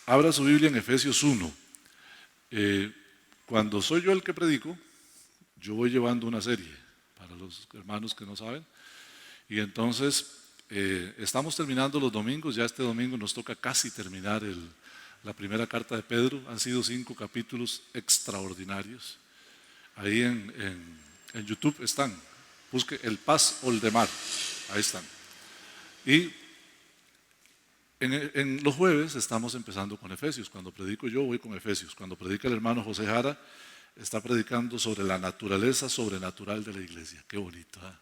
Abra su Biblia en Efesios 1. Cuando soy yo el que predico, yo voy llevando una serie, para los hermanos que no saben, y entonces estamos terminando los domingos. Ya este domingo nos toca casi terminar la primera carta de Pedro. Han sido 5 capítulos extraordinarios. Ahí en YouTube están, busque El Paz Oldemar, ahí están. Y en los jueves estamos empezando con Efesios. Cuando predico yo voy con Efesios. Cuando predica el hermano José Jara, está predicando sobre la naturaleza sobrenatural de la iglesia. Qué bonito, ¿eh?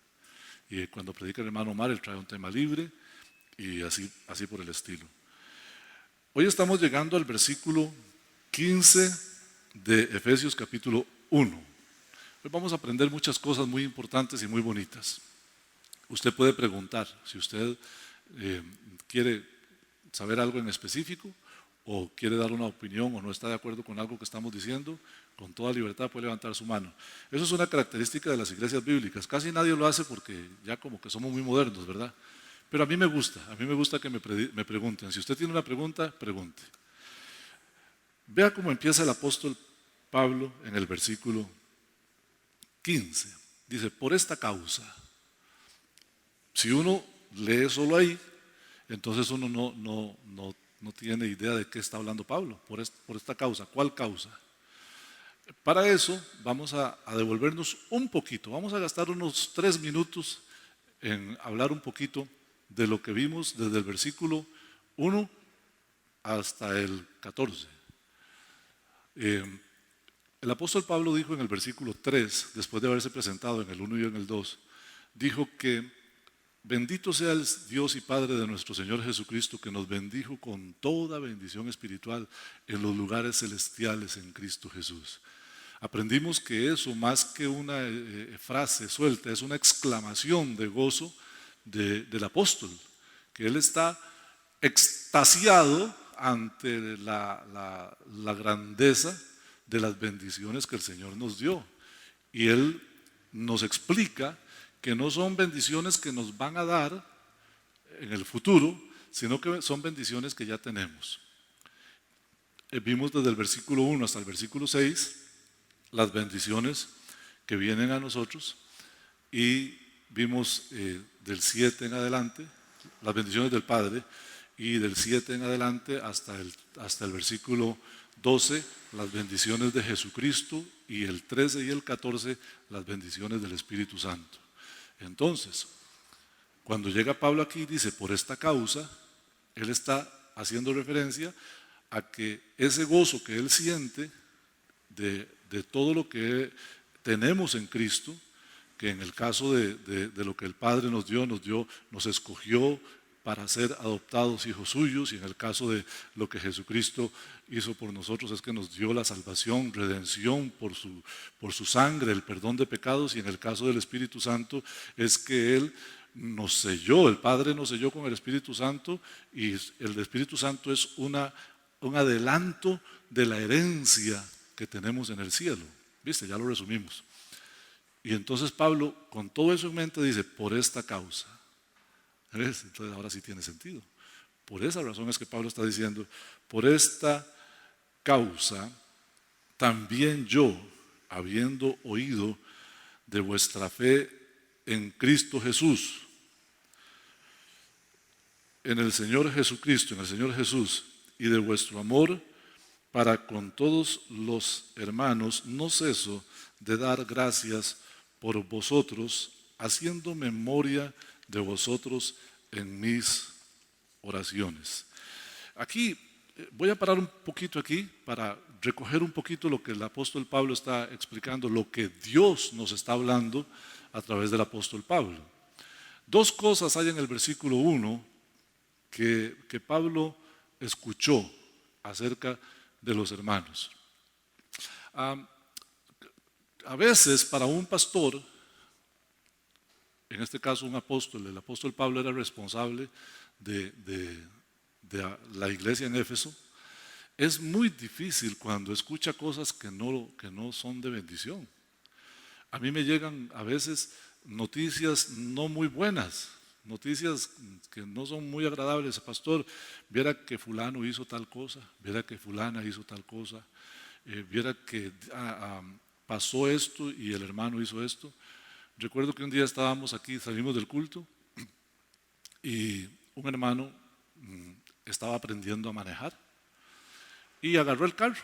Y cuando predica el hermano Omar, él trae un tema libre y así por el estilo. Hoy estamos llegando al versículo 15 de Efesios capítulo 1. Hoy vamos a aprender muchas cosas muy importantes y muy bonitas. Usted puede preguntar si usted quiere saber algo en específico o quiere dar una opinión o no está de acuerdo con algo que estamos diciendo. Con toda libertad puede levantar su mano. Eso es una característica de las iglesias bíblicas. Casi nadie lo hace porque ya como que somos muy modernos, ¿verdad? Pero a mí me gusta que me pregunten. Si usted tiene una pregunta, pregunte. Vea cómo empieza el apóstol Pablo en el versículo 15. Dice, por esta causa. Si uno lee solo ahí, entonces uno no tiene idea de qué está hablando Pablo. Por esta causa. ¿Cuál causa? Para eso vamos a devolvernos un poquito. Vamos a gastar unos 3 minutos en hablar un poquito de lo que vimos desde el versículo 1 hasta el 14. El apóstol Pablo dijo en el versículo 3, después de haberse presentado en el 1 y en el 2, dijo que bendito sea el Dios y Padre de nuestro Señor Jesucristo, que nos bendijo con toda bendición espiritual en los lugares celestiales en Cristo Jesús. Aprendimos que eso, más que una frase suelta, es una exclamación de gozo del apóstol, que él está extasiado ante la grandeza de las bendiciones que el Señor nos dio. Y él nos explica que no son bendiciones que nos van a dar en el futuro, sino que son bendiciones que ya tenemos. Vimos desde el versículo 1 hasta el versículo 6 las bendiciones que vienen a nosotros, y vimos del 7 en adelante las bendiciones del Padre, y del 7 en adelante hasta el versículo 12 las bendiciones de Jesucristo, y el 13 y el 14 las bendiciones del Espíritu Santo. Entonces, cuando llega Pablo aquí y dice por esta causa, él está haciendo referencia a que ese gozo que él siente de todo lo que tenemos en Cristo, que en el caso de lo que el Padre nos escogió para ser adoptados hijos suyos, y en el caso de lo que Jesucristo hizo por nosotros es que nos dio la salvación, redención por su sangre, el perdón de pecados, y en el caso del Espíritu Santo es que Él nos selló, el Padre nos selló con el Espíritu Santo, y el Espíritu Santo es un adelanto de la herencia que tenemos en el cielo. ¿Viste? Ya lo resumimos. Y entonces Pablo, con todo eso en mente, dice, por esta causa. ¿Ves? Entonces ahora sí tiene sentido. Por esa razón es que Pablo está diciendo, por esta causa, también yo, habiendo oído de vuestra fe en Cristo Jesús, en el Señor Jesucristo, en el Señor Jesús, y de vuestro amor para con todos los hermanos, no ceso de dar gracias por vosotros, haciendo memoria de vosotros en mis oraciones. Aquí voy a parar un poquito aquí para recoger un poquito lo que el apóstol Pablo está explicando, lo que Dios nos está hablando a través del apóstol Pablo. 2 cosas hay en el versículo 1 que Pablo escuchó acerca de los hermanos. A veces para un pastor, en este caso un apóstol, el apóstol Pablo era responsable de la iglesia en Éfeso, es muy difícil cuando escucha cosas que no son de bendición. A mí me llegan a veces noticias no muy buenas noticias que no son muy agradables. Pastor, viera que fulano hizo tal cosa, viera que fulana hizo tal cosa, viera que pasó esto y el hermano hizo esto. Recuerdo que un día estábamos aquí, salimos del culto y un hermano estaba aprendiendo a manejar y agarró el carro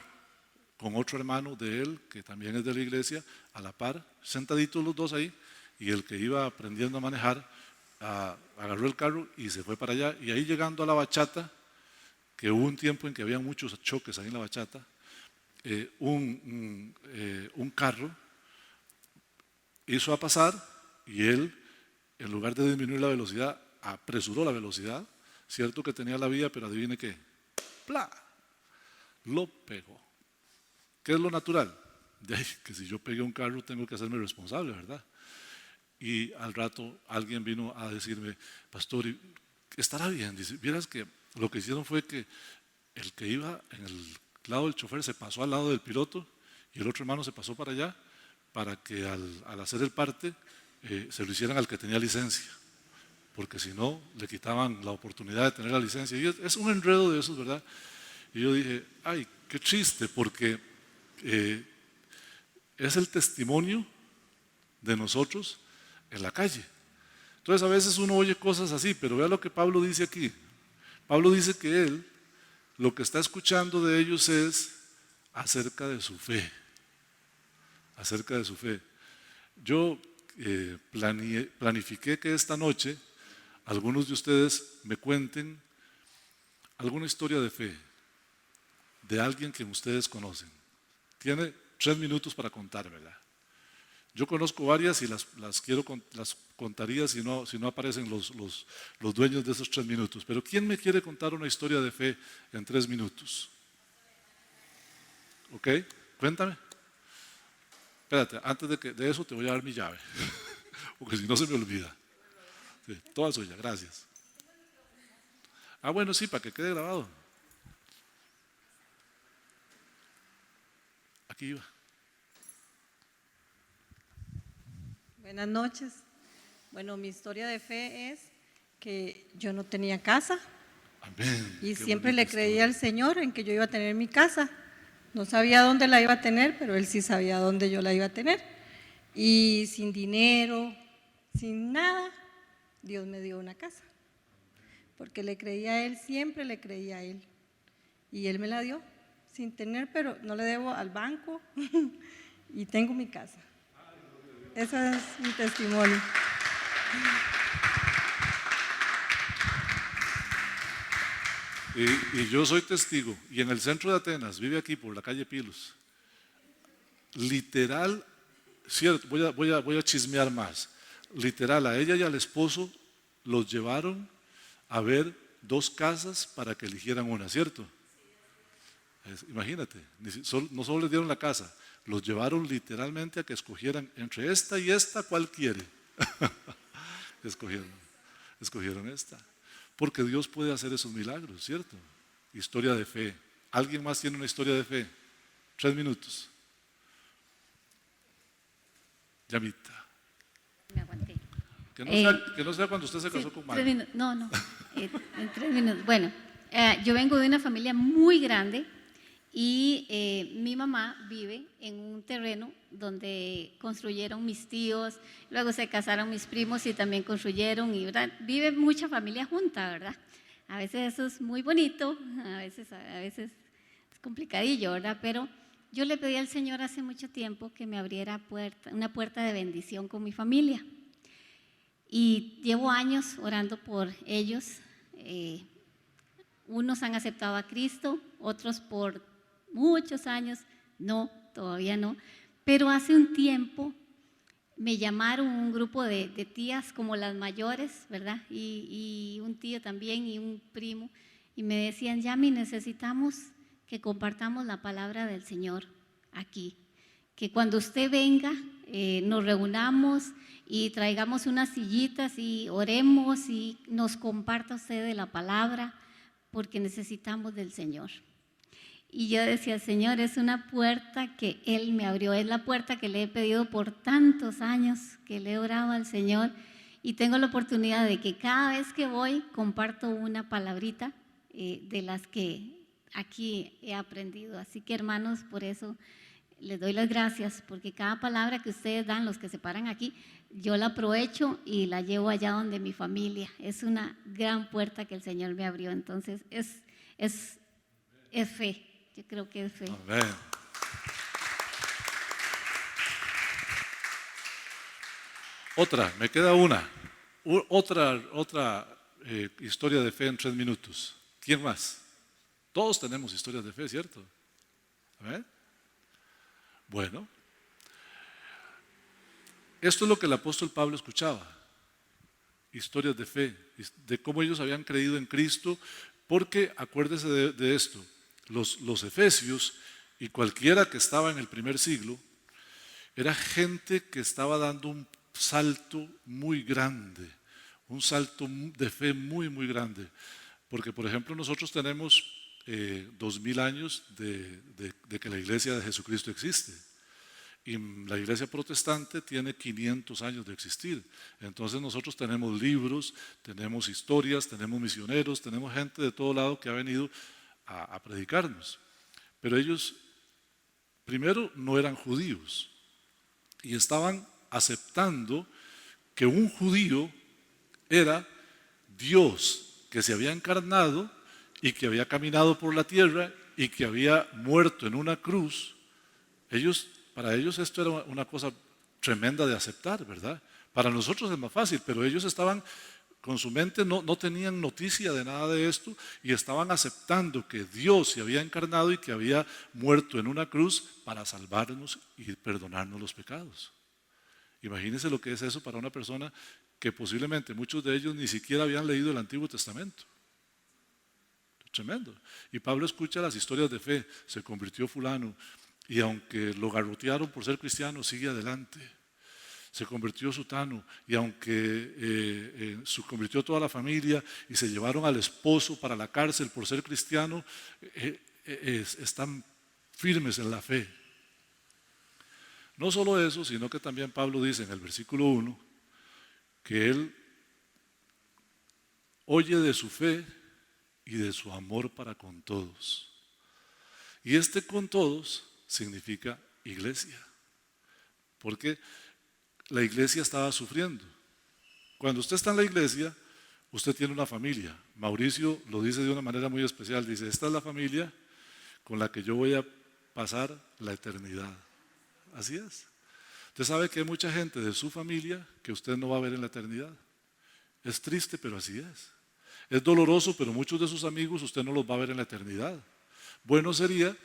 con otro hermano de él, que también es de la iglesia, a la par, sentaditos los dos ahí, y el que iba aprendiendo a manejar agarró el carro y se fue para allá. Y ahí llegando a la bachata, que hubo un tiempo en que había muchos choques ahí en la bachata, un carro hizo a pasar y él, en lugar de disminuir la velocidad, apresuró la velocidad. Cierto que tenía la vía, pero adivine qué, ¡plá!, lo pegó. ¿Qué es lo natural? Que si yo pegué un carro tengo que hacerme responsable, ¿verdad? Y al rato alguien vino a decirme, pastor, estará bien. Dice, vieras que lo que hicieron fue que el que iba en el lado del chofer se pasó al lado del piloto y el otro hermano se pasó para allá para que al hacer el parte se lo hicieran al que tenía licencia, porque si no le quitaban la oportunidad de tener la licencia. Y es un enredo de esos, ¿verdad? Y yo dije, ay, qué triste, porque es el testimonio de nosotros en la calle. Entonces a veces uno oye cosas así, pero vea lo que Pablo dice aquí. Pablo dice que él lo que está escuchando de ellos es acerca de su fe, acerca de su fe. Yo planifiqué que esta noche algunos de ustedes me cuenten alguna historia de fe de alguien que ustedes conocen. Tiene 3 minutos para contármela. Yo conozco varias y las contaría si no aparecen los dueños de esos 3 minutos. Pero ¿quién me quiere contar una historia de fe en 3 minutos? ¿Ok? Cuéntame. Espérate, antes de eso te voy a dar mi llave, porque si no se me olvida. Sí, toda suya, gracias. Bueno, sí, para que quede grabado. Aquí iba. Buenas noches. Bueno, mi historia de fe es que yo no tenía casa. Amén. Y siempre le creía al Señor en que yo iba a tener mi casa. No sabía dónde la iba a tener, pero Él sí sabía dónde yo la iba a tener. Y sin dinero, sin nada, Dios me dio una casa. Porque le creía a Él, siempre le creía a Él. Y Él me la dio sin tener, pero no le debo al banco y tengo mi casa. Ese es mi testimonio. Y yo soy testigo. Y en el centro de Atenas, vive aquí por la calle Pilos. Literal, cierto, voy a chismear más. Literal, a ella y al esposo los llevaron a ver 2 casas para que eligieran una, ¿cierto? Imagínate, no solo les dieron la casa, los llevaron literalmente a que escogieran entre esta y esta, ¿cuál quiere? Escogieron esta. Porque Dios puede hacer esos milagros, ¿cierto? Historia de fe. ¿Alguien más tiene una historia de fe? 3 minutos. Llamita. Me aguanté. Que no sea cuando usted se casó Sí, con Mario. No, en 3 minutos. Bueno, yo vengo de una familia muy grande y mi mamá vive en un terreno donde construyeron mis tíos, luego se casaron mis primos y también construyeron, y ¿verdad? Vive mucha familia junta, ¿verdad? A veces eso es muy bonito, a veces es complicadillo, ¿verdad? Pero yo le pedí al Señor hace mucho tiempo que me abriera una puerta de bendición con mi familia. Y llevo años orando por ellos. Unos han aceptado a Cristo, otros por muchos años no, todavía no. Pero hace un tiempo me llamaron un grupo de tías como las mayores, ¿verdad? Y un tío también y un primo. Y me decían, Yami, necesitamos que compartamos la palabra del Señor aquí. Que cuando usted venga, nos reunamos y traigamos unas sillitas y oremos y nos comparta usted de la palabra, porque necesitamos del Señor. Y yo decía, Señor, es una puerta que Él me abrió, es la puerta que le he pedido por tantos años, que le he orado al Señor, y tengo la oportunidad de que cada vez que voy comparto una palabrita de las que aquí he aprendido. Así que, hermanos, por eso les doy las gracias, porque cada palabra que ustedes dan, los que se paran aquí, yo la aprovecho y la llevo allá donde mi familia. Es una gran puerta que el Señor me abrió. Entonces, es fe. Yo creo que es fe. Amén. Otra, me queda una. Otra historia de fe en 3 minutos. ¿Quién más? Todos tenemos historias de fe, ¿cierto? ¿Amén? Bueno, esto es lo que el apóstol Pablo escuchaba. Historias de fe, de cómo ellos habían creído en Cristo, porque acuérdese de esto, los efesios y cualquiera que estaba en el primer siglo, era gente que estaba dando un salto muy grande, un salto de fe muy, muy grande. Porque, por ejemplo, nosotros tenemos 2000 años de que la iglesia de Jesucristo existe. Y la iglesia protestante tiene 500 años de existir. Entonces nosotros tenemos libros, tenemos historias, tenemos misioneros, tenemos gente de todo lado que ha venido a predicarnos. Pero ellos, primero, no eran judíos y estaban aceptando que un judío era Dios que se había encarnado y que había caminado por la tierra y que había muerto en una cruz. Para ellos esto era una cosa tremenda de aceptar, ¿verdad? Para nosotros es más fácil, pero ellos estaban con su mente, no tenían noticia de nada de esto y estaban aceptando que Dios se había encarnado y que había muerto en una cruz para salvarnos y perdonarnos los pecados. Imagínense lo que es eso para una persona que posiblemente muchos de ellos ni siquiera habían leído el Antiguo Testamento. Tremendo. Y Pablo escucha las historias de fe, se convirtió fulano y aunque lo garrotearon por ser cristiano, sigue adelante. Se convirtió sutano y aunque se convirtió toda la familia y se llevaron al esposo para la cárcel por ser cristiano, están firmes en la fe. No solo eso, sino que también Pablo dice en el versículo 1 que él oye de su fe y de su amor para con todos. Y este con todos significa iglesia, porque la iglesia estaba sufriendo. Cuando usted está en la iglesia, usted tiene una familia. Mauricio lo dice de una manera muy especial, dice, esta es la familia con la que yo voy a pasar la eternidad. Así es. Usted sabe que hay mucha gente de su familia que usted no va a ver en la eternidad. Es triste, pero así es. Es doloroso, pero muchos de sus amigos usted no los va a ver en la eternidad. Bueno sería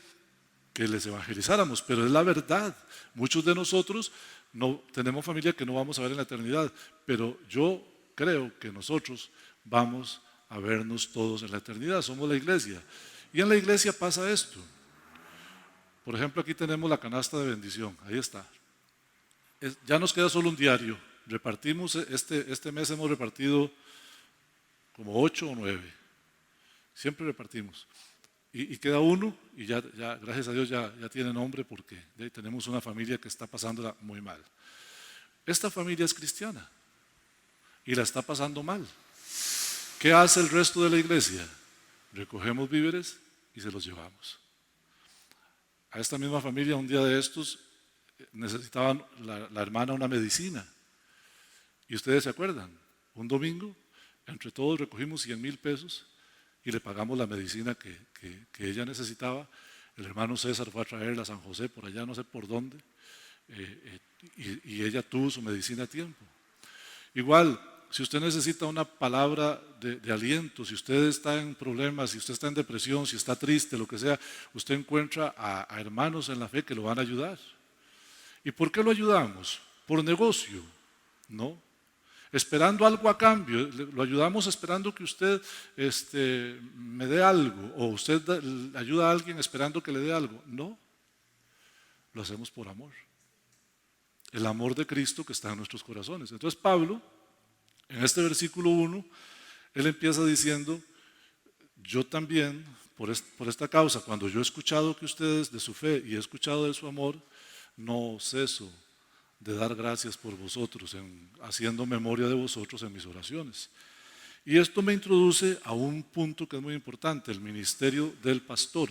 que les evangelizáramos, pero es la verdad. Muchos de nosotros no tenemos familia que no vamos a ver en la eternidad, pero yo creo que nosotros vamos a vernos todos en la eternidad. Somos la iglesia. Y en la iglesia pasa esto. Por ejemplo, aquí tenemos la canasta de bendición. Ahí está. Ya nos queda solo un diario. Repartimos, este mes hemos repartido como 8 o 9. Siempre repartimos. Y queda uno, y ya gracias a Dios ya tiene nombre porque tenemos una familia que está pasándola muy mal. Esta familia es cristiana y la está pasando mal. ¿Qué hace el resto de la iglesia? Recogemos víveres y se los llevamos. A esta misma familia un día de estos necesitaban la hermana una medicina. Y ustedes se acuerdan, un domingo entre todos recogimos 100,000 pesos y le pagamos la medicina que ella necesitaba. El hermano César fue a traerla a San José, por allá no sé por dónde, y ella tuvo su medicina a tiempo. Igual, si usted necesita una palabra de aliento, si usted está en problemas, si usted está en depresión, si está triste, lo que sea, usted encuentra a hermanos en la fe que lo van a ayudar. ¿Y por qué lo ayudamos? ¿Por negocio? No. Esperando algo a cambio, lo ayudamos esperando que usted me dé algo, o usted ayuda a alguien esperando que le dé algo. No, lo hacemos por amor. El amor de Cristo que está en nuestros corazones. Entonces Pablo, en este versículo 1, él empieza diciendo, yo también, por esta causa, cuando yo he escuchado que ustedes de su fe y he escuchado de su amor, no ceso de dar gracias por vosotros, haciendo memoria de vosotros en mis oraciones. Y esto me introduce a un punto que es muy importante, el ministerio del pastor.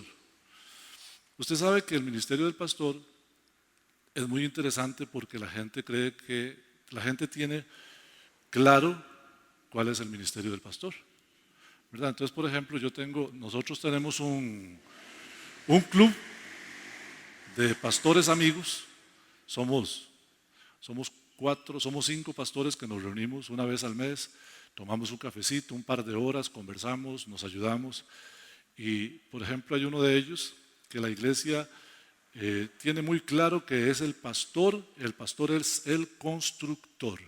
Usted sabe que el ministerio del pastor es muy interesante porque la gente cree que la gente tiene claro cuál es el ministerio del pastor, ¿verdad? Entonces, por ejemplo, nosotros tenemos un club de pastores amigos. Somos 5 pastores que nos reunimos una vez al mes, tomamos un cafecito, un par de horas, conversamos, nos ayudamos. Y, por ejemplo, hay uno de ellos que la iglesia tiene muy claro que es el pastor es el constructor.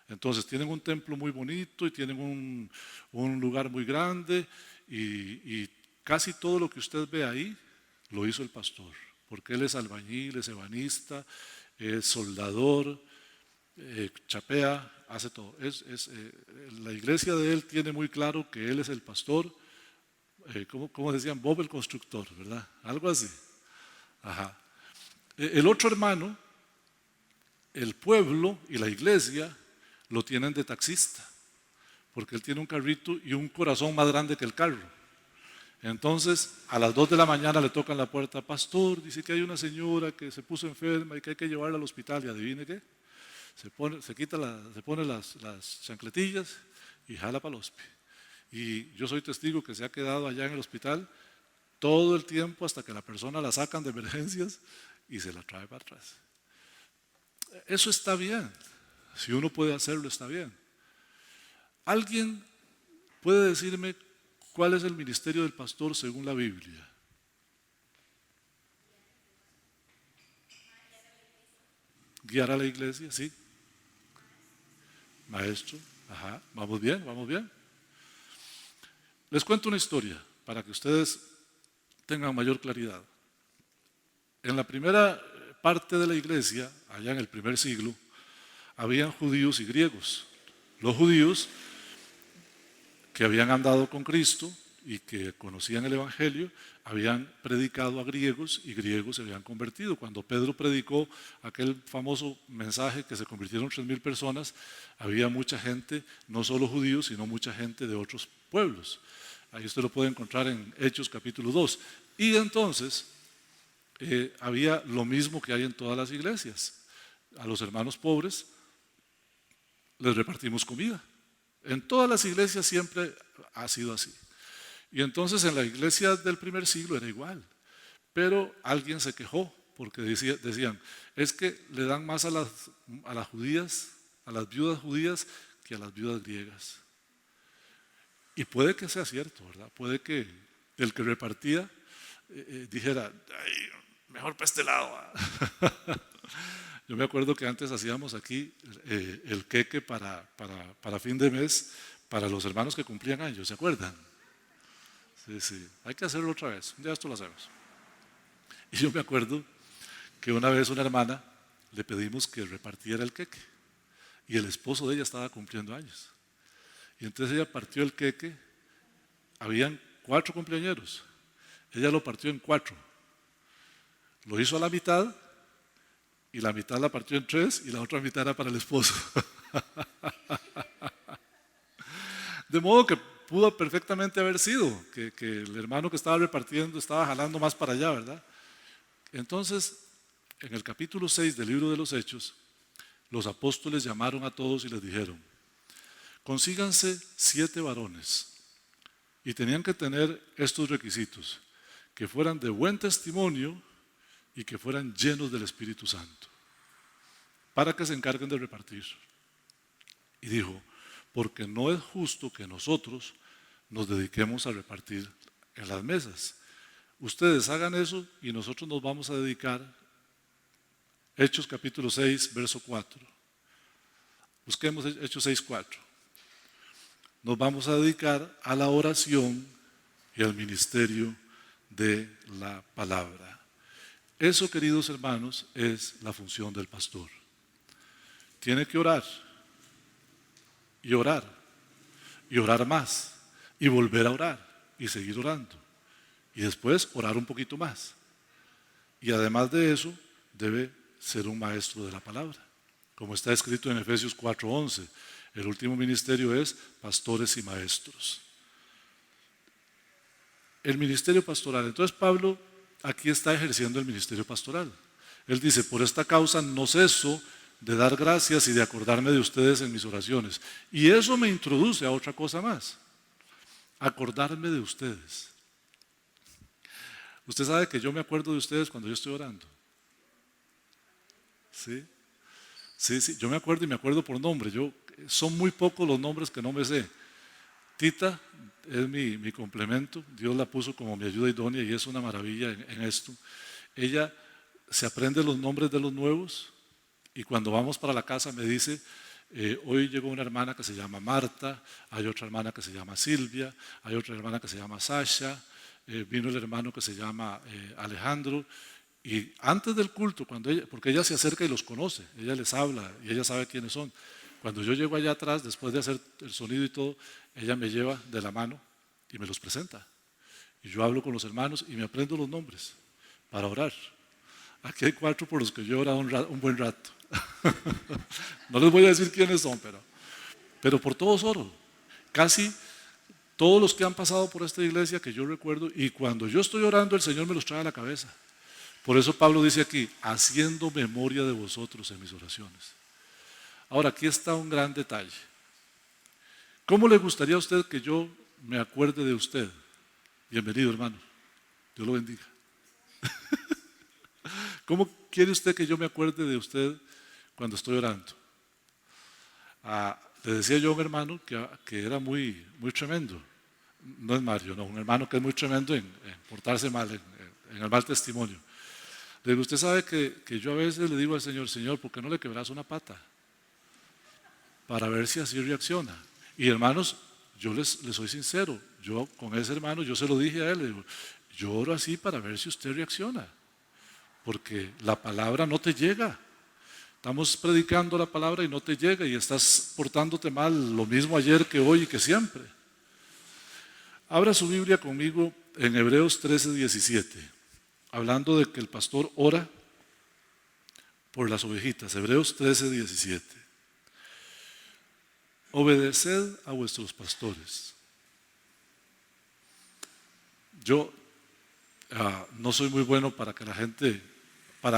Entonces tienen un templo muy bonito y tienen un lugar muy grande y casi todo lo que usted ve ahí lo hizo el pastor, porque él es albañil, es ebanista, es soldador, chapea, hace todo. La iglesia de él tiene muy claro que él es el pastor, como decían, Bob el constructor, ¿verdad? Algo así. Ajá. El otro hermano, el pueblo y la iglesia lo tienen de taxista, porque él tiene un carrito y un corazón más grande que el carro. Entonces, a las 2 de la mañana le tocan la puerta, pastor, dice que hay una señora que se puso enferma y que hay que llevarla al hospital. Y adivine qué, se pone las chancletillas y jala para el hospital. Y yo soy testigo que se ha quedado allá en el hospital todo el tiempo hasta que la persona la sacan de emergencias y se la trae para atrás. Eso está bien. Si uno puede hacerlo, está bien. ¿Alguien puede decirme cuál es el ministerio del pastor según la Biblia? Guiar a la iglesia, sí. Maestro, ajá, vamos bien, vamos bien. Les cuento una historia para que ustedes tengan mayor claridad. En la primera parte de la iglesia, allá en el primer siglo, habían judíos y griegos. Los judíos que habían andado con Cristo y que conocían el Evangelio, habían predicado a griegos y griegos se habían convertido. Cuando Pedro predicó aquel famoso mensaje que se convirtieron 3,000 personas, había mucha gente, no solo judíos, sino mucha gente de otros pueblos. Ahí usted lo puede encontrar en Hechos capítulo 2. Y entonces había lo mismo que hay en todas las iglesias. A los hermanos pobres les repartimos comida. En todas las iglesias siempre ha sido así. Y entonces en la iglesia del primer siglo era igual. Pero alguien se quejó porque decían, es que le dan más a las judías, a las viudas judías, que a las viudas griegas. Y puede que sea cierto, ¿verdad? Puede que el que repartía dijera, ay, mejor para este lado. Yo me acuerdo que antes hacíamos aquí el queque para fin de mes para los hermanos que cumplían años, ¿se acuerdan? Sí, sí, hay que hacerlo otra vez, un día esto lo hacemos. Y yo me acuerdo que una vez una hermana le pedimos que repartiera el queque y el esposo de ella estaba cumpliendo años. Y entonces ella partió el queque, habían 4 cumpleañeros, ella lo partió en 4, lo hizo a la mitad y la mitad la partió en 3 y la otra mitad era para el esposo. De modo que pudo perfectamente haber sido que el hermano que estaba repartiendo estaba jalando más para allá, ¿verdad? Entonces, en el capítulo 6 del libro de los Hechos, los apóstoles llamaron a todos y les dijeron, consíganse 7 varones y tenían que tener estos requisitos, que fueran de buen testimonio y que fueran llenos del Espíritu Santo, para que se encarguen de repartir. Y dijo, porque no es justo que nosotros nos dediquemos a repartir en las mesas. Ustedes hagan eso y nosotros nos vamos a dedicar, Hechos capítulo 6, verso 4. Busquemos Hechos 6, 4. Nos vamos a dedicar a la oración y al ministerio de la palabra. Eso, queridos hermanos, es la función del pastor. Tiene que orar y orar y orar más y volver a orar y seguir orando y después orar un poquito más. Y además de eso, debe ser un maestro de la palabra. Como está escrito en Efesios 4:11, el último ministerio es pastores y maestros. El ministerio pastoral. Entonces Pablo aquí está ejerciendo el ministerio pastoral. Él dice, por esta causa no ceso de dar gracias y de acordarme de ustedes en mis oraciones. Y eso me introduce a otra cosa más. Acordarme de ustedes. Usted sabe que yo me acuerdo de ustedes cuando yo estoy orando. ¿Sí? Sí, yo me acuerdo y me acuerdo por nombre. Son muy pocos los nombres que no me sé. Tita es mi complemento. Dios la puso como mi ayuda idónea y es una maravilla en esto. Ella se aprende los nombres de los nuevos y cuando vamos para la casa me dice, hoy llegó una hermana que se llama Marta, hay otra hermana que se llama Silvia, hay otra hermana que se llama Sasha, vino el hermano que se llama Alejandro. Y antes del culto, porque ella se acerca y los conoce, ella les habla y ella sabe quiénes son. Cuando yo llego allá atrás, después de hacer el sonido y todo, ella me lleva de la mano y me los presenta. Y yo hablo con los hermanos y me aprendo los nombres para orar. Aquí hay 4 por los que yo he orado un buen rato. No les voy a decir quiénes son, pero por todos oro. Casi todos los que han pasado por esta iglesia que yo recuerdo, y cuando yo estoy orando, el Señor me los trae a la cabeza. Por eso Pablo dice aquí, haciendo memoria de vosotros en mis oraciones. Ahora, aquí está un gran detalle. ¿Cómo le gustaría a usted que yo me acuerde de usted? Bienvenido, hermano. Dios lo bendiga. ¿Cómo quiere usted que yo me acuerde de usted cuando estoy orando? Le decía yo a un hermano que era muy tremendo. No es Mario, no, un hermano que es muy tremendo en portarse mal, en el mal testimonio. Le digo, usted sabe que yo a veces le digo al Señor, Señor, ¿por qué no le quebras una pata? Para ver si así reacciona. Y hermanos, yo les soy sincero, yo con ese hermano, yo se lo dije a él, le digo, yo oro así para ver si usted reacciona. Porque la palabra no te llega. Estamos predicando la palabra y no te llega y estás portándote mal, lo mismo ayer que hoy y que siempre. Abra su Biblia conmigo en Hebreos 13:17, hablando de que el pastor ora por las ovejitas. Hebreos 13:17. Obedeced a vuestros pastores. Yo no soy muy bueno para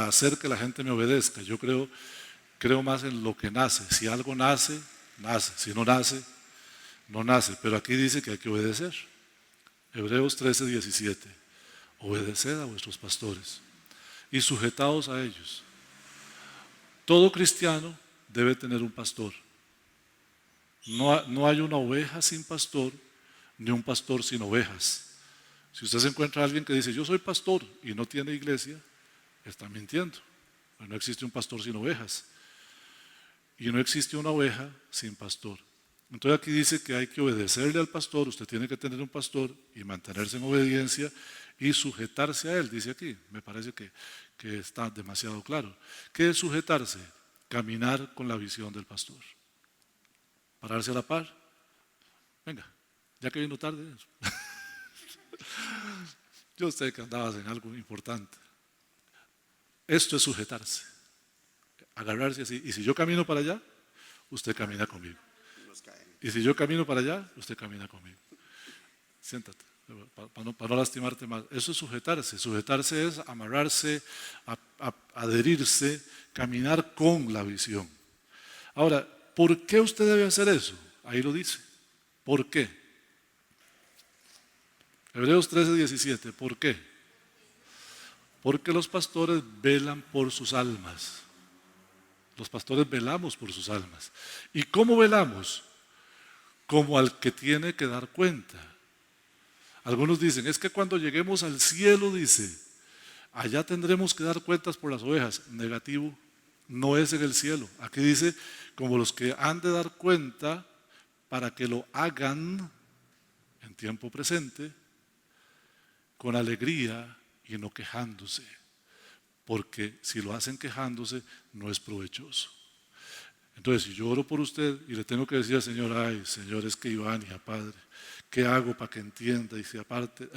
hacer que la gente me obedezca. Yo creo más en lo que nace. Si algo nace, nace. Si no nace, no nace. Pero aquí dice que hay que obedecer. Hebreos 13:17. Obedeced a vuestros pastores y sujetaos a ellos. Todo cristiano debe tener un pastor. No hay una oveja sin pastor, ni un pastor sin ovejas. Si usted se encuentra a alguien que dice, yo soy pastor y no tiene iglesia, está mintiendo. No existe un pastor sin ovejas. Y no existe una oveja sin pastor. Entonces aquí dice que hay que obedecerle al pastor, usted tiene que tener un pastor y mantenerse en obediencia y sujetarse a él, dice aquí. Me parece que está demasiado claro. ¿Qué es sujetarse? Caminar con la visión del pastor. Pararse a la par. Venga, ya que vino tarde. Yo sé que andabas en algo importante. Esto es sujetarse. Agarrarse así. Y si yo camino para allá, usted camina conmigo. Y si yo camino para allá, usted camina conmigo. Siéntate, para no lastimarte más. Eso es sujetarse. Sujetarse es amarrarse, adherirse, caminar con la visión. Ahora, ¿por qué usted debe hacer eso? Ahí lo dice. ¿Por qué? Hebreos 13:17. ¿Por qué? Porque los pastores velan por sus almas. Los pastores velamos por sus almas. ¿Y cómo velamos? Como al que tiene que dar cuenta. Algunos dicen, es que cuando lleguemos al cielo, dice, allá tendremos que dar cuentas por las ovejas. Negativo, no es en el cielo. Aquí dice, como los que han de dar cuenta para que lo hagan en tiempo presente, con alegría y no quejándose. Porque si lo hacen quejándose, no es provechoso. Entonces, si yo oro por usted y le tengo que decir al Señor, ay, Señor, es que Ivania, Padre, ¿qué hago para que entienda? Y si aparte,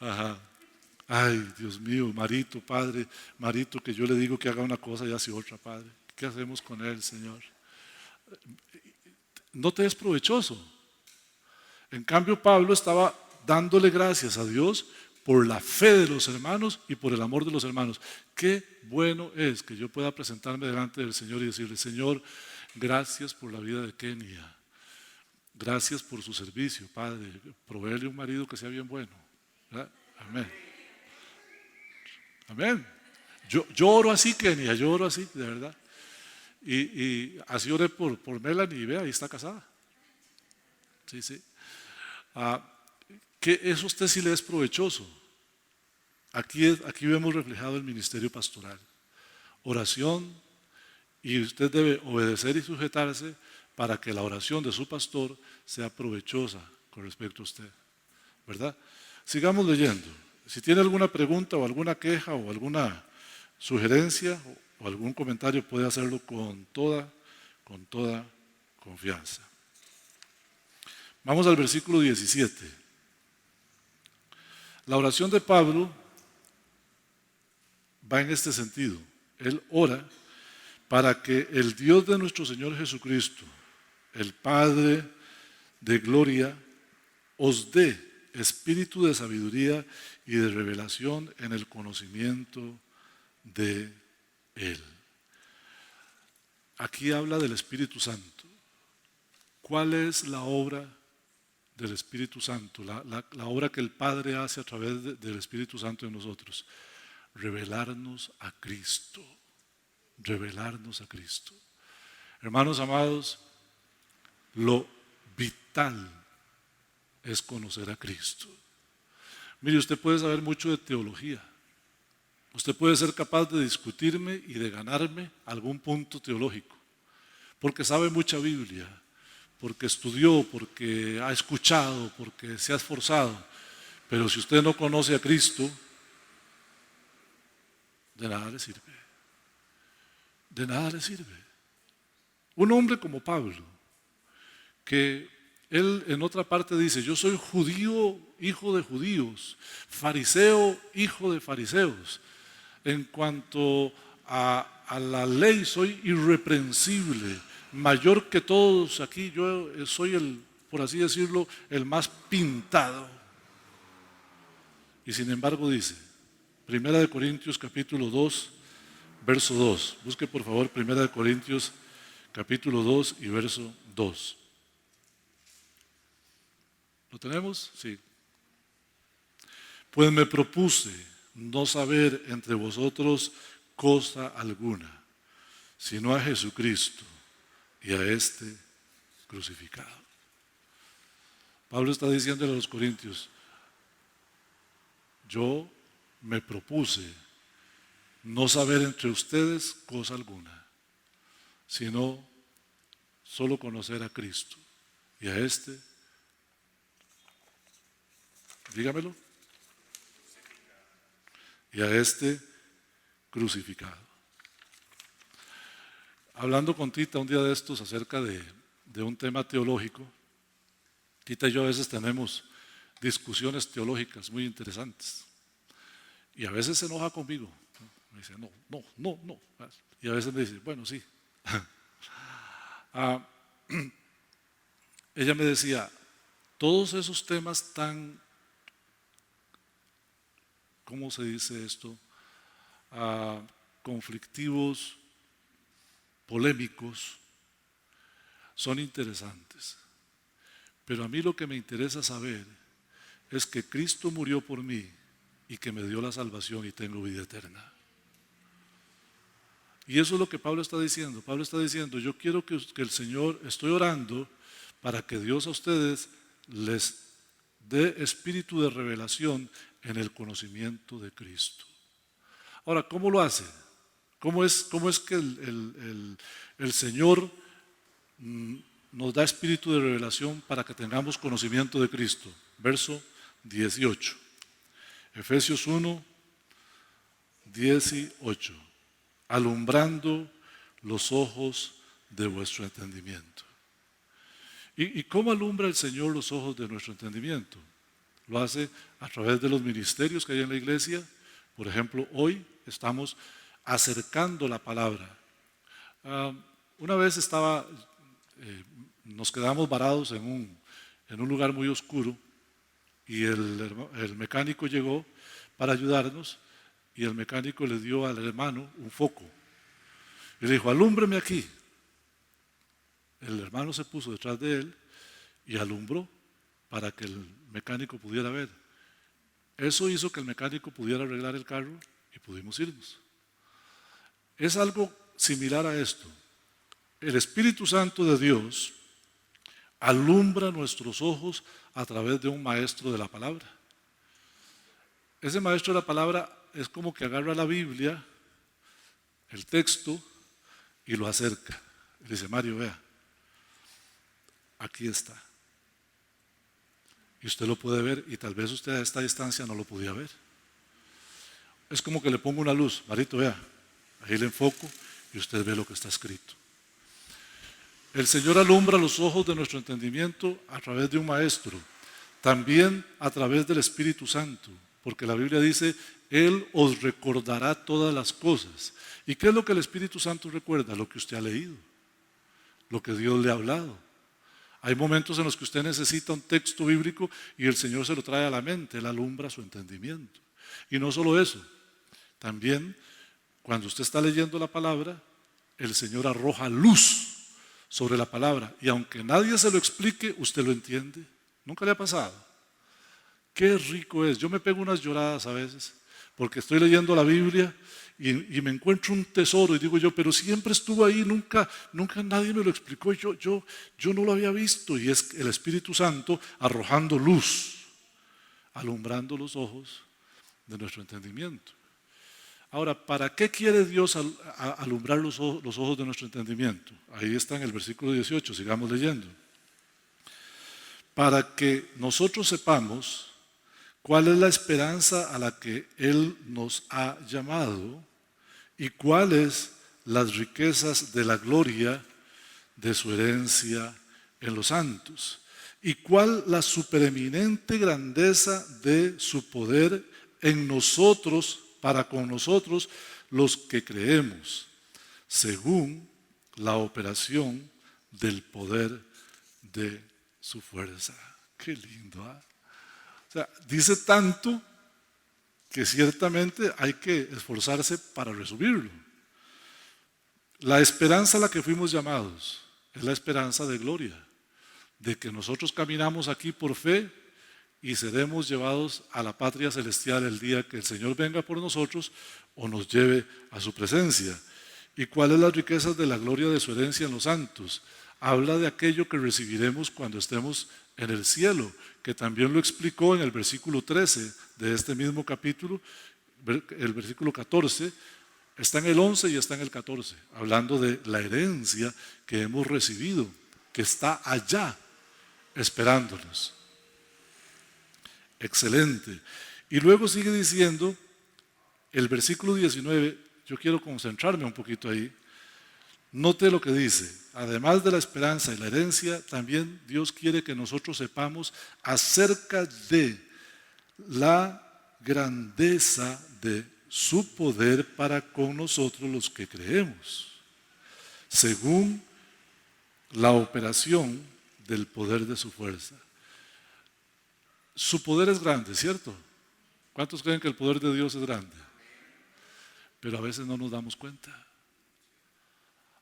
ajá, Ay, Dios mío, Marito, Padre, Marito, que yo le digo que haga una cosa y hace otra, Padre. ¿Qué hacemos con él, Señor? No te es provechoso. En cambio, Pablo estaba dándole gracias a Dios por la fe de los hermanos y por el amor de los hermanos. Qué bueno es que yo pueda presentarme delante del Señor y decirle: Señor, gracias por la vida de Kenia. Gracias por su servicio, Padre. Provéele un marido que sea bien bueno. ¿Verdad? Amén. Amén. Yo oro así, Kenia, yo oro así, de verdad. Y así oré por Melanie, y vea, ahí está casada. Sí, sí. Que eso a usted sí le es provechoso. Aquí vemos reflejado el ministerio pastoral. Oración, y usted debe obedecer y sujetarse para que la oración de su pastor sea provechosa con respecto a usted, ¿verdad? Sigamos leyendo. Si tiene alguna pregunta o alguna queja o alguna sugerencia o algún comentario, puede hacerlo con toda confianza. Vamos al versículo 17. La oración de Pablo va en este sentido. Él ora para que el Dios de nuestro Señor Jesucristo, el Padre de gloria, os dé espíritu de sabiduría y de revelación en el conocimiento de Él. Aquí habla del Espíritu Santo. ¿Cuál es la obra del Espíritu Santo? La obra que el Padre hace a través del Espíritu Santo en nosotros. Revelarnos a Cristo. Revelarnos a Cristo. Hermanos amados, lo vital es conocer a Cristo. Mire, usted puede saber mucho de teología. Usted puede ser capaz de discutirme y de ganarme algún punto teológico, porque sabe mucha Biblia, porque estudió, porque ha escuchado, porque se ha esforzado. Pero si usted no conoce a Cristo, de nada le sirve. De nada le sirve. Un hombre como Pablo, que él en otra parte dice: yo soy judío, hijo de judíos, fariseo, hijo de fariseos. En cuanto a la ley, soy irreprensible, mayor que todos aquí. Yo soy el, por así decirlo, el más pintado. Y sin embargo dice, 1 Corintios capítulo 2, verso 2. Busque por favor 1 Corintios capítulo 2 y verso 2. ¿Lo tenemos? Sí. Pues me propuse no saber entre vosotros cosa alguna, sino a Jesucristo y a este crucificado. Pablo está diciendo a los corintios: yo me propuse no saber entre ustedes cosa alguna, sino solo conocer a Cristo y a este, dígamelo, y a este crucificado. Hablando con Tita un día de estos acerca de un tema teológico, Tita y yo a veces tenemos discusiones teológicas muy interesantes. Y a veces se enoja conmigo. Me dice: no. Y a veces me dice: bueno, sí. Ella me decía: todos esos temas tan, ¿cómo se dice esto? Conflictivos, polémicos, son interesantes. Pero a mí lo que me interesa saber es que Cristo murió por mí y que me dio la salvación y tengo vida eterna. Y eso es lo que Pablo está diciendo. Pablo está diciendo: yo quiero que el Señor, estoy orando para que Dios a ustedes les dé espíritu de revelación en el conocimiento de Cristo. Ahora, ¿cómo lo hace? ¿Cómo es que el Señor nos da espíritu de revelación para que tengamos conocimiento de Cristo? Verso 18. Efesios 1, 18. Alumbrando los ojos de vuestro entendimiento. ¿Y cómo alumbra el Señor los ojos de nuestro entendimiento? lo hace a través de los ministerios que hay en la iglesia. Por ejemplo, hoy estamos acercando la palabra. Una vez nos quedamos varados en un lugar muy oscuro y el mecánico llegó para ayudarnos y el mecánico le dio al hermano un foco y le dijo: alúmbreme aquí. El hermano se puso detrás de él y alumbró para que el mecánico pudiera ver. Eso hizo que el mecánico pudiera arreglar el carro y pudimos irnos. Es algo similar a esto. El Espíritu Santo de Dios alumbra nuestros ojos a través de un maestro de la palabra. Ese maestro de la palabra es como que agarra la Biblia, el texto, y lo acerca. Y dice: Mario, vea, aquí está. Y usted lo puede ver, y tal vez usted a esta distancia no lo podía ver. Es como que le pongo una luz: Marito, vea, ahí le enfoco y usted ve lo que está escrito. El Señor alumbra los ojos de nuestro entendimiento a través de un maestro, también a través del Espíritu Santo, porque la Biblia dice: Él os recordará todas las cosas. ¿Y qué es lo que el Espíritu Santo recuerda? Lo que usted ha leído, lo que Dios le ha hablado. Hay momentos en los que usted necesita un texto bíblico y el Señor se lo trae a la mente, Él alumbra su entendimiento. Y no solo eso, también cuando usted está leyendo la palabra, el Señor arroja luz sobre la palabra y aunque nadie se lo explique, usted lo entiende. ¿Nunca le ha pasado? Qué rico es. Yo me pego unas lloradas a veces porque estoy leyendo la Biblia y me encuentro un tesoro y digo yo: pero siempre estuvo ahí, nunca nadie me lo explicó, yo no lo había visto. Y es el Espíritu Santo arrojando luz, alumbrando los ojos de nuestro entendimiento. Ahora, ¿para qué quiere Dios alumbrar los ojos de nuestro entendimiento? Ahí está en el versículo 18, sigamos leyendo. Para que nosotros sepamos cuál es la esperanza a la que Él nos ha llamado y cuáles las riquezas de la gloria de su herencia en los santos y cuál la supereminente grandeza de su poder en nosotros, para con nosotros los que creemos, según la operación del poder de su fuerza. Qué lindo, ¿eh? O sea, dice tanto que ciertamente hay que esforzarse para resumirlo. La esperanza a la que fuimos llamados es la esperanza de gloria, de que nosotros caminamos aquí por fe y seremos llevados a la patria celestial el día que el Señor venga por nosotros o nos lleve a su presencia. ¿Y cuáles las riquezas de la gloria de su herencia en los santos? Habla de aquello que recibiremos cuando estemos en el cielo, que también lo explicó en el versículo 13 de este mismo capítulo. El versículo 14 está en el 11 y está en el 14, hablando de la herencia que hemos recibido, que está allá esperándonos. Excelente. Y luego sigue diciendo el versículo 19, yo quiero concentrarme un poquito ahí. Note lo que dice: además de la esperanza y la herencia, también Dios quiere que nosotros sepamos acerca de la grandeza de su poder para con nosotros los que creemos, según la operación del poder de su fuerza. Su poder es grande, ¿cierto? ¿Cuántos creen que el poder de Dios es grande? Pero a veces no nos damos cuenta.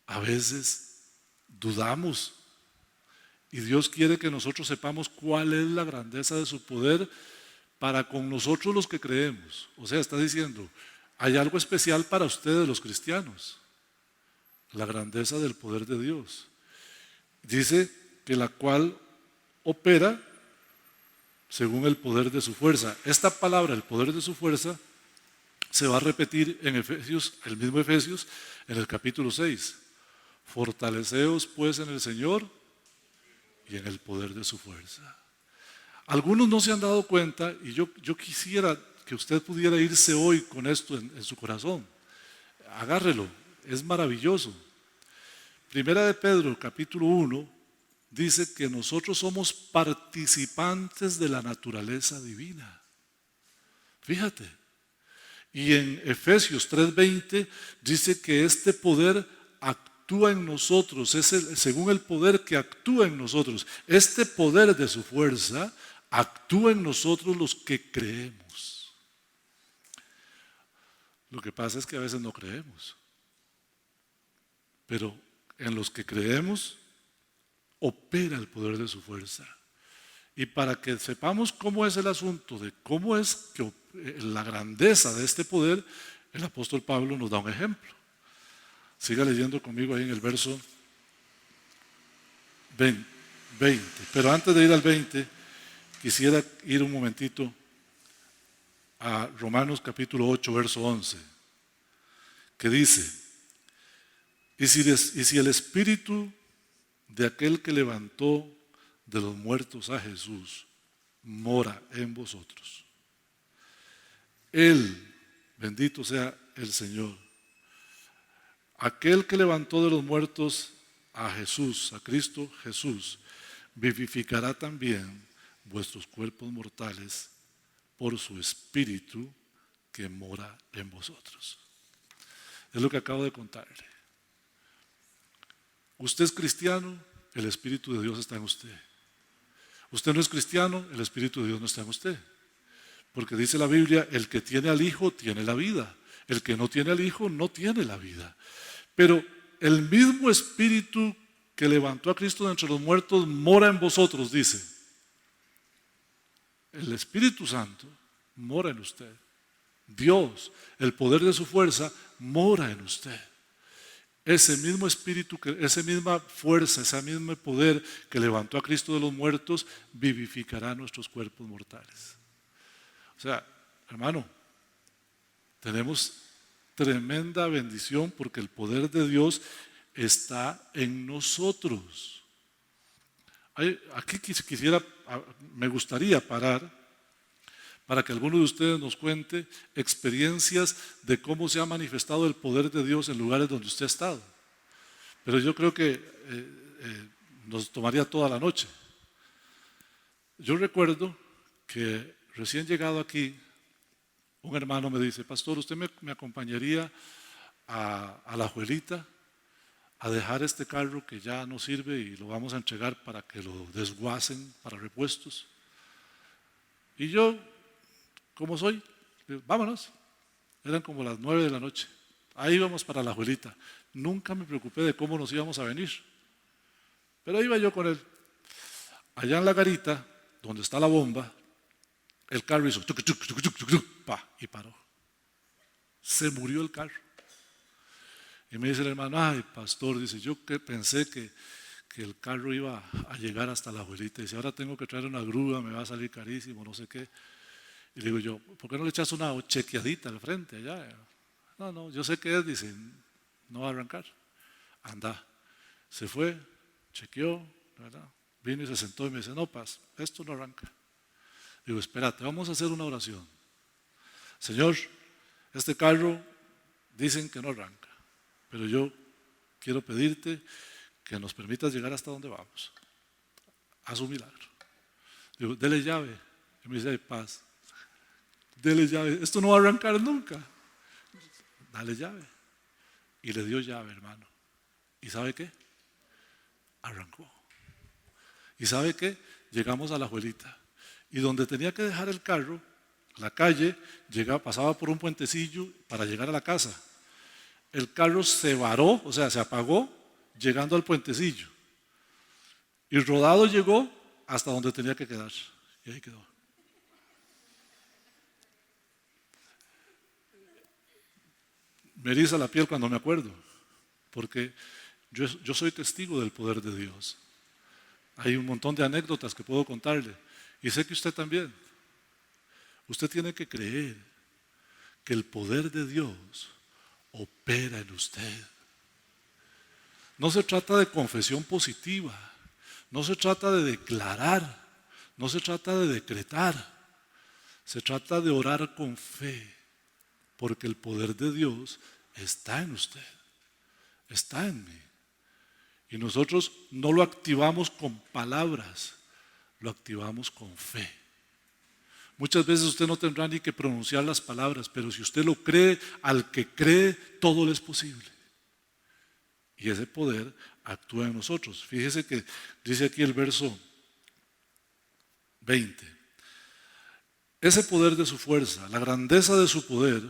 A veces dudamos. Y Dios quiere que nosotros sepamos cuál es la grandeza de su poder para con nosotros los que creemos. O sea, está diciendo, hay algo especial para ustedes los cristianos. La grandeza del poder de Dios. Dice que la cual opera según el poder de su fuerza. Esta palabra, el poder de su fuerza, se va a repetir en Efesios, el mismo Efesios, en el capítulo 6. Fortaleceos pues en el Señor y en el poder de su fuerza. Algunos no se han dado cuenta y yo quisiera que usted pudiera irse hoy con esto en su corazón. Agárrelo, es maravilloso. Primera de Pedro, capítulo 1, dice que nosotros somos participantes de la naturaleza divina. Fíjate. Y en Efesios 3:20 dice que este poder actúa en nosotros, según el poder que actúa en nosotros. Este poder de su fuerza actúa en nosotros los que creemos. Lo que pasa es que a veces no creemos. Pero en los que creemos opera el poder de su fuerza. Y para que sepamos cómo es el asunto, de cómo es que la grandeza de este poder, el apóstol Pablo nos da un ejemplo. Siga leyendo conmigo ahí en el verso 20. Pero antes de ir al 20, quisiera ir un momentito a Romanos capítulo 8, verso 11, que dice: y si el espíritu de aquel que levantó de los muertos a Jesús mora en vosotros, Él, bendito sea el Señor, aquel que levantó de los muertos a Jesús, a Cristo Jesús, vivificará también vuestros cuerpos mortales por su espíritu que mora en vosotros. Es lo que acabo de contarle. Usted es cristiano, el Espíritu de Dios está en usted. Usted no es cristiano, el Espíritu de Dios no está en usted. Porque dice la Biblia, el que tiene al Hijo tiene la vida. El que no tiene al Hijo no tiene la vida. Pero el mismo Espíritu que levantó a Cristo de entre los muertos mora en vosotros, dice. El Espíritu Santo mora en usted. Dios, el poder de su fuerza, mora en usted. Ese mismo espíritu, esa misma fuerza, ese mismo poder que levantó a Cristo de los muertos, vivificará nuestros cuerpos mortales. O sea, hermano, tenemos tremenda bendición porque el poder de Dios está en nosotros. Aquí me gustaría parar para que alguno de ustedes nos cuente experiencias de cómo se ha manifestado el poder de Dios en lugares donde usted ha estado. Pero yo creo que nos tomaría toda la noche. Yo recuerdo que recién llegado aquí, un hermano me dice: pastor, ¿usted me acompañaría a la Juelita a dejar este carro que ya no sirve y lo vamos a entregar para que lo desguacen para repuestos? Y yo, ¿cómo soy? Vámonos. Eran como las 9 de la noche. Ahí íbamos para la Juelita. Nunca me preocupé de cómo nos íbamos a venir. Pero iba yo con él. Allá en la garita, donde está la bomba, el carro hizo tuc, tuc, tuc, tuc, tuc, tuc, pa, y paró. Se murió el carro. Y me dice el hermano: ay, pastor, dice, yo que pensé que el carro iba a llegar hasta la Juelita. Dice, ahora tengo que traer una grúa, me va a salir carísimo, no sé qué. Y le digo yo, ¿por qué no le echas una chequeadita al frente allá? No, yo sé qué es, dice, no va a arrancar. Anda. Se fue, chequeó, ¿verdad? Vino y se sentó y me dice: no, Paz, esto no arranca. Digo, espérate, vamos a hacer una oración. Señor, este carro dicen que no arranca, pero yo quiero pedirte que nos permitas llegar hasta donde vamos. Haz un milagro. Digo, dele llave. Y me dice: ay, Paz, dele llave, esto no va a arrancar nunca. Dale llave. Y le dio llave, hermano. ¿Y sabe qué? Arrancó. ¿Y sabe qué? Llegamos a la Juelita. Y donde tenía que dejar el carro, la calle, pasaba por un puentecillo para llegar a la casa. El carro se varó, o sea, se apagó, llegando al puentecillo. Y rodado llegó hasta donde tenía que quedar. Y ahí quedó. Me eriza la piel cuando me acuerdo, porque yo soy testigo del poder de Dios. Hay un montón de anécdotas que puedo contarle, y sé que usted también. Usted tiene que creer que el poder de Dios opera en usted. No se trata de confesión positiva, no se trata de declarar, no se trata de decretar, se trata de orar con fe. Porque el poder de Dios está en usted, está en mí. Y nosotros no lo activamos con palabras, lo activamos con fe. Muchas veces usted no tendrá ni que pronunciar las palabras, pero si usted lo cree, al que cree, todo le es posible. Y ese poder actúa en nosotros. Fíjese que dice aquí el verso 20. Ese poder de su fuerza, la grandeza de su poder,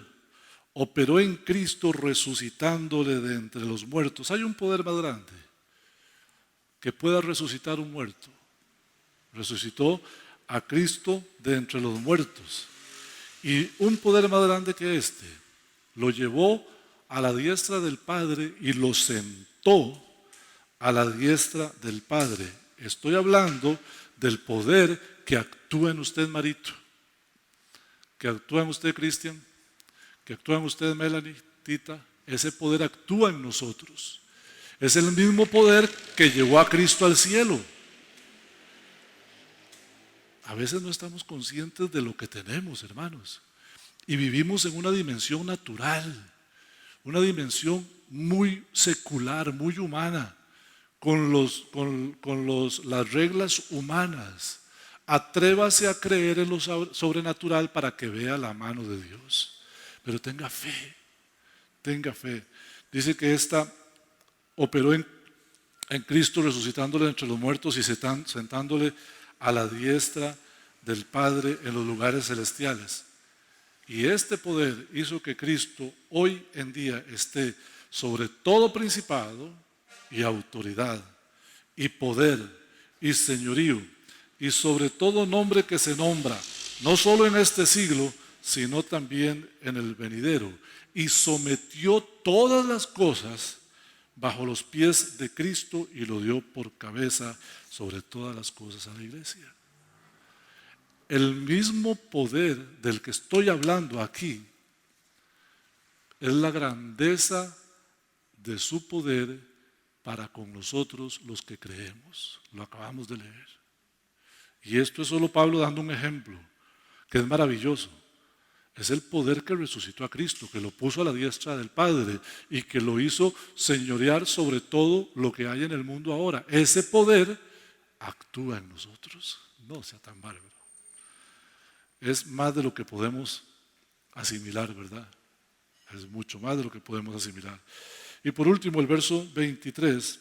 operó en Cristo resucitándole de entre los muertos. Hay un poder más grande que pueda resucitar un muerto. Resucitó a Cristo de entre los muertos. Y un poder más grande que este lo llevó a la diestra del Padre y lo sentó a la diestra del Padre. Estoy hablando del poder que actúa en usted, Marito, que actúa en usted, Cristian, que actúa en usted, Melanie, Tita. Ese poder actúa en nosotros. Es el mismo poder que llevó a Cristo al cielo. A veces no estamos conscientes de lo que tenemos, hermanos, y vivimos en una dimensión natural, una dimensión muy secular, muy humana, con las reglas humanas. Atrévase a creer en lo sobrenatural para que vea la mano de Dios, pero tenga fe, tenga fe. Dice que esta operó en Cristo resucitándole entre los muertos y sentándole a la diestra del Padre en los lugares celestiales. Y este poder hizo que Cristo hoy en día esté sobre todo principado y autoridad y poder y señorío y sobre todo nombre que se nombra, no solo en este siglo, sino también en el venidero. Y sometió todas las cosas bajo los pies de Cristo y lo dio por cabeza sobre todas las cosas a la iglesia. El mismo poder del que estoy hablando aquí es la grandeza de su poder para con nosotros los que creemos. Lo acabamos de leer. Y esto es solo Pablo dando un ejemplo, que es maravilloso. Es el poder que resucitó a Cristo, que lo puso a la diestra del Padre y que lo hizo señorear sobre todo lo que hay en el mundo ahora. Ese poder actúa en nosotros. No sea tan bárbaro. Es más de lo que podemos asimilar, ¿verdad? Es mucho más de lo que podemos asimilar. Y por último, el verso 23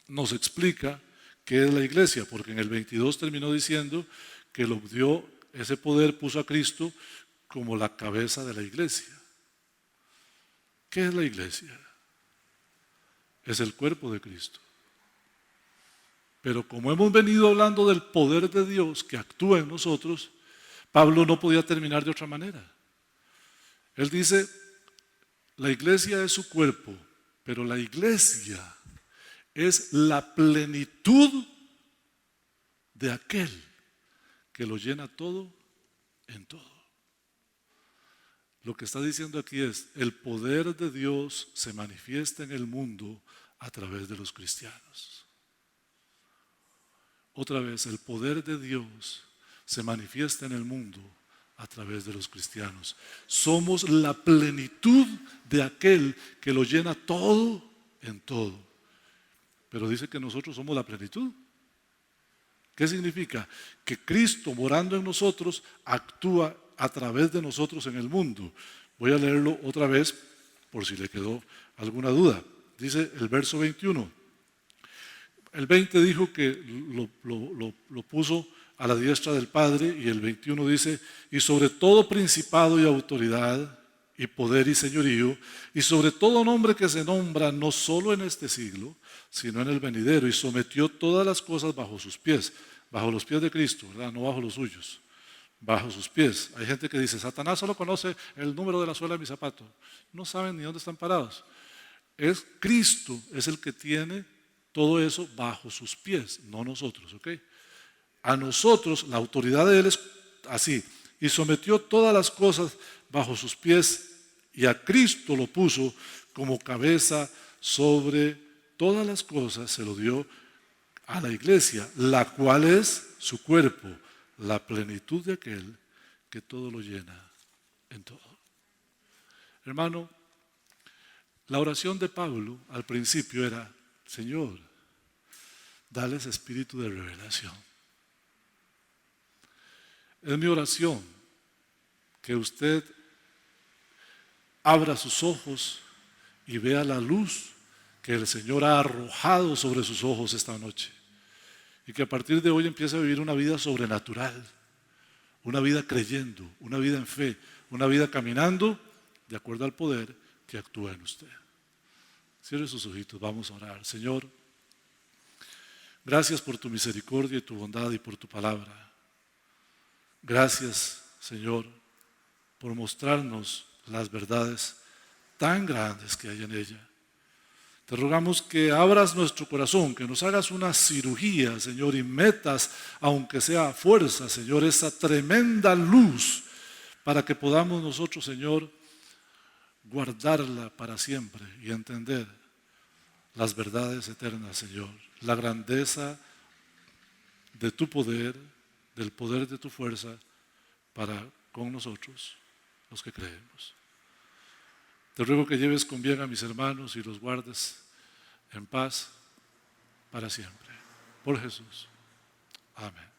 nos explica qué es la iglesia, porque en el 22 terminó diciendo que lo dio, ese poder puso a Cristo como la cabeza de la iglesia. ¿Qué es la iglesia? Es el cuerpo de Cristo. Pero como hemos venido hablando del poder de Dios que actúa en nosotros, Pablo no podía terminar de otra manera. Él dice, la iglesia es su cuerpo, pero la iglesia es la plenitud de aquel que lo llena todo en todo. Lo que está diciendo aquí es, el poder de Dios se manifiesta en el mundo a través de los cristianos. Otra vez, el poder de Dios se manifiesta en el mundo a través de los cristianos. Somos la plenitud de aquel que lo llena todo en todo. Pero dice que nosotros somos la plenitud. ¿Qué significa? Que Cristo morando en nosotros actúa a través de nosotros en el mundo. Voy a leerlo otra vez por si le quedó alguna duda. Dice el verso 21. El 20 dijo que lo puso a la diestra del Padre, y el 21 dice, y sobre todo principado y autoridad y poder y señorío, y sobre todo nombre que se nombra no solo en este siglo, sino en el venidero, y sometió todas las cosas bajo sus pies, bajo los pies de Cristo, ¿verdad? No bajo los suyos, bajo sus pies. Hay gente que dice, Satanás solo conoce el número de la suela de mi zapato, no saben ni dónde están parados. Es Cristo, es el que tiene todo eso bajo sus pies, no nosotros, ¿ok? A nosotros la autoridad de Él es así, y sometió todas las cosas bajo sus pies, y a Cristo lo puso como cabeza sobre todas las cosas, se lo dio a la iglesia, la cual es su cuerpo, la plenitud de aquel que todo lo llena en todo. Hermano, la oración de Pablo al principio era, Señor, dales espíritu de revelación. Es mi oración que usted abra sus ojos y vea la luz que el Señor ha arrojado sobre sus ojos esta noche. Y que a partir de hoy empiece a vivir una vida sobrenatural, una vida creyendo, una vida en fe, una vida caminando de acuerdo al poder que actúa en usted. Cierre sus ojitos, vamos a orar. Señor, gracias por tu misericordia y tu bondad y por tu palabra. Gracias, Señor, por mostrarnos las verdades tan grandes que hay en ella. Te rogamos que abras nuestro corazón, que nos hagas una cirugía, Señor, y metas, aunque sea a fuerza, Señor, esa tremenda luz para que podamos nosotros, Señor, guardarla para siempre y entender las verdades eternas, Señor, la grandeza de tu poder, del poder de tu fuerza para con nosotros, los que creemos. Te ruego que lleves con bien a mis hermanos y los guardes en paz para siempre. Por Jesús. Amén.